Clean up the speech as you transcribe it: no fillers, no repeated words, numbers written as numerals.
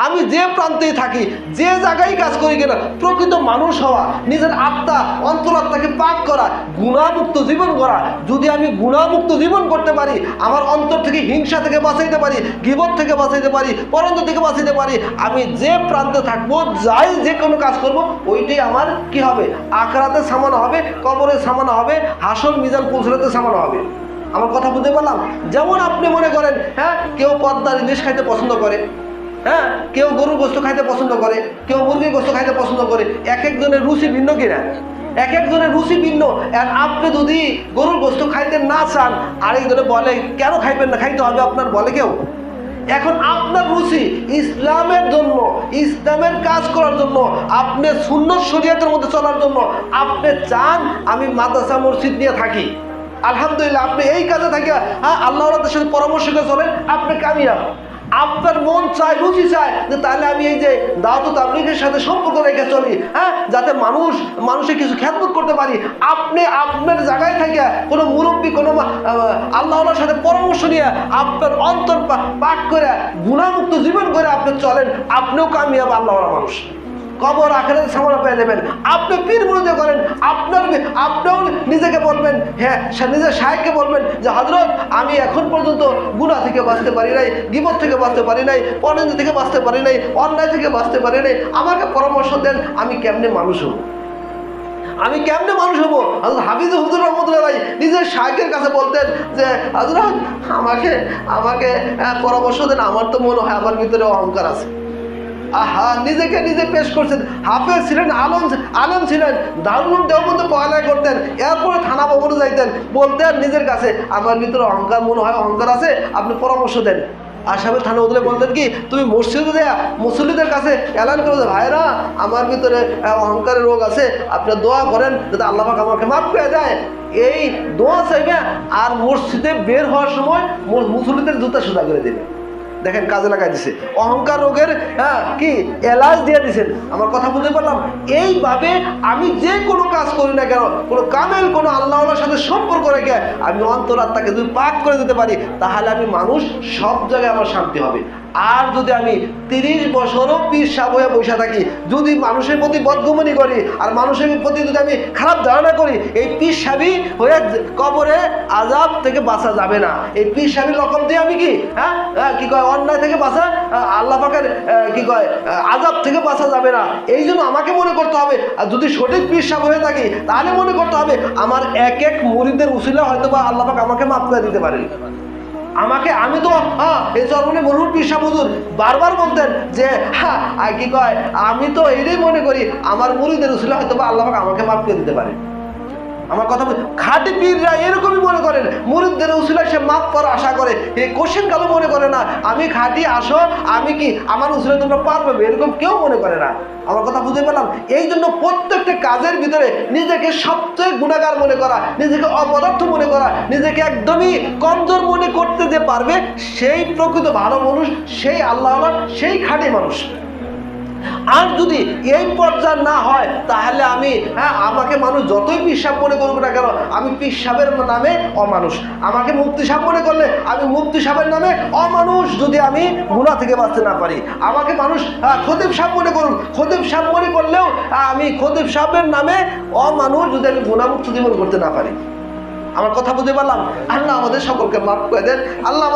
আমি যে প্রান্তেই থাকি, যে জায়গায় কাজ করি কিনা, প্রকৃত মানুষ হওয়া, নিজের আত্মা অন্তরাত্মাকে পাক করা, গুণামুক্ত জীবন করা। যদি আমি গুণামুক্ত জীবন করতে পারি, আমার অন্তর থেকে হিংসা থেকে বাঁচাইতে পারি, গীবত থেকে বাঁচাইতে পারি, পরন্ত থেকে বাঁচাইতে পারি, আমি যে প্রান্তে থাকবো, যাই যে কোনো কাজ করব, ওইটাই আমার কি হবে? আখরাতে সামানো হবে, কবরে সামানো হবে, হাসর মিজান পুলসিরাতে সামানো হবে। আমার কথা বুঝতে পারলাম? যেমন আপনি মনে করেন, হ্যাঁ, কেউ পদ্মার ইলিশ খাইতে পছন্দ করে, হ্যাঁ, কেউ গরুর গোস্ত খাইতে পছন্দ করে, কেউ মুরগির গোস্ত খাইতে পছন্দ করে। এক একজনের রুচি ভিন্ন কিনা, এক একজনের রুচি ভিন্ন। আর আপনি যদি গরুর গোস্ত খাইতে না চান, আরেকজনে বলে কেন খাইবেন না, খাইতে হবে আপনার, বলে কেউ। এখন আপনার রুচি ইসলামের জন্য, ইসলামের কাজ করার জন্য, আপনি সুন্নত শরীয়তের মধ্যে চলার জন্য আপনি চান আমি মাদ্রাসা মসজিদ নিয়ে থাকি, আলহামদুলিল্লাহ, আপনি এই কাজে থাকি, হ্যাঁ, আল্লাহর সাথে পরামর্শ করে চলেন, আপনি কামিয়াব। আপনার মন চায়, রুচি চায় যে তাহলে আমি এই যে দাওয়াত তাবলীগের সাথে সম্পর্ক রেখে চলি, হ্যাঁ, যাতে মানুষের কিছু খেদমত করতে পারি। আপনি আপনার জায়গায় থেকে কোনো মুরব্বী, কোনো আল্লাহর সাথে পরামর্শ নিয়ে আপনার অন্তর পাক করে গুণামুক্ত জীবন করে আপনি চলেন, আপনিও কামিয়াব আল্লাহর মানুষ, কবর আখিরাতে সামানা পেয়ে যাবেন। আপনি পীর মুরিদ করেন, আপনিও নিজেকে বলবেন, হ্যাঁ, নিজের শায়েখকে বলবেন যে হযরত আমি এখন পর্যন্ত গুনাহ থেকে বাঁচতে পারি নাই, গীবত থেকে বাঁচতে পারি নাই, পরনিন্দা থেকে বাঁচতে পারি নাই, অন্যায় থেকে বাঁচতে পারি নাই, আমাকে পরামর্শ দেন আমি কেমনে মানুষ হব, আমি কেমনে মানুষ হবো। হযরত হাফিজ হুজুর রহমতুল্লাহ আলাইহি নিজের শায়েখের কাছে বলতেন যে হযরত আমাকে পরামর্শ দেন, আমার তো মনে হয় আমার ভিতরে অহংকার আছে। আহা, নিজেকে নিজে পেশ করছেন। হাফেজ ছিলেন, আলেম ছিলেন, দারুল দেওবন্দে পড়ালেখা করতেন, এরপরে থানা ভবনে যাইতেন, বলতেন নিজের কাছে আমার ভিতরে অহংকার, মনে হয় অহংকার আছে, আপনি পরামর্শ দেন। আসামের থানা উঠলে বলতেন কি, তুমি মসজিদে দেয়া মুসল্লিদের কাছে এলান করে, ভাইরা আমার ভিতরে অহংকারের রোগ আছে, আপনি দোয়া করেন যাতে আল্লাহ পাক আমাকে মাফ করে দেয়। এই দোয়া চাইবে, আর মসজিদে বের হওয়ার সময় মুসল্লিদের জুতা সোজা করে দেবে। দেখেন কাজে লাগাই দিছে, অহংকার রোগের কি এলাজ দিয়ে দিছেন। আমার কথা বুঝতে পারলাম? এইভাবে আমি যে কোনো কাজ করি না কেন, কোনো কামেল, কোনো আল্লাহর সাথে সম্পর্ক রেখে আমি অন্তরাত্মাকে যদি পাক করে দিতে পারি, তাহলে আমি মানুষ, সব জায়গায় আমার শান্তি হবে। আর যদি আমি 30 বছরও পীর সাহেব হয়ে বসে থাকি, যদি মানুষের প্রতি বদগুমানি করি, আর মানুষের প্রতি যদি আমি খারাপ ধারণা করি, এই পীর সাহেবই হয়ে কবরে আযাব থেকে বাঁচা যাবে না। এই পীর সাহেবের রকম দিয়ে আমি কি, হ্যাঁ, কি কয়, অন্যায় থেকে বাঁচা, আল্লাহ পাকের কি কয় আযাব থেকে বাঁচা যাবে না। এই জন্য আমাকে মনে করতে হবে, আর যদি সঠিক পীর সাহেব হয়ে থাকি, তাহলে মনে করতে হবে আমার এক এক মুরিদের উসিলা হয়তো বা আল্লাহ পাক আমাকে মাফ করে দিতে পারেন। আমি তো এই চরমনে মরহুম পীর সাহেব হুজুর বারবার বলতেন যে কি কয়, আমি তো এটাই মনে করি আমার মুরিদের উসিলা হয়তো বা আল্লাহ পাক আমাকে মাফ করে দিতে পারে। আমার কথা খাঁটি পীররা এরকমই মনে করেন, মুরিদদের উসিলায় সে মাফ করার আশা করে, এই কোশ্চেন কালো মনে করে না আমি খাঁটি, আসো আমি কি আমার উসিলায় তোমরা পার পাবে, এরকম কেউ মনে করে না। আমার কথা বুঝতে পারলাম? এই জন্য প্রত্যেকটা কাজের ভিতরে নিজেকে সবচেয়ে গুণাগার মনে করা, নিজেকে অপদার্থ মনে করা, নিজেকে একদমই কমজোর মনে করতে যে পারবে, সেই প্রকৃত ভালো মানুষ, সেই আল্লাহ, সেই খাঁটি মানুষ। আর যদি এই পর্যায়ে না হয়, তাহলে আমি, আমাকে মানুষ যতই পীর সাহেব মনে করুক না কেন, আমি পীর সাহেবের নামে অমানুষ। আমাকে মুফতি সাহেব মনে করলে আমি মুফতি সাহেবের নামে অমানুষ, যদি আমি গুনাহ থেকে বাঁচতে না পারি। আমাকে মানুষ খতিব সাহেব মনে করুন, খতিব সাহেব মনে করলেও আমি খতিব সাহেবের নামে অমানুষ, যদি আমি গুনাহমুক্ত জীবন করতে না পারি। আমার কথা বুঝতে পারলাম? আল্লাহ আমাদের সকলকে মাফ করে দেন। আল্লাহ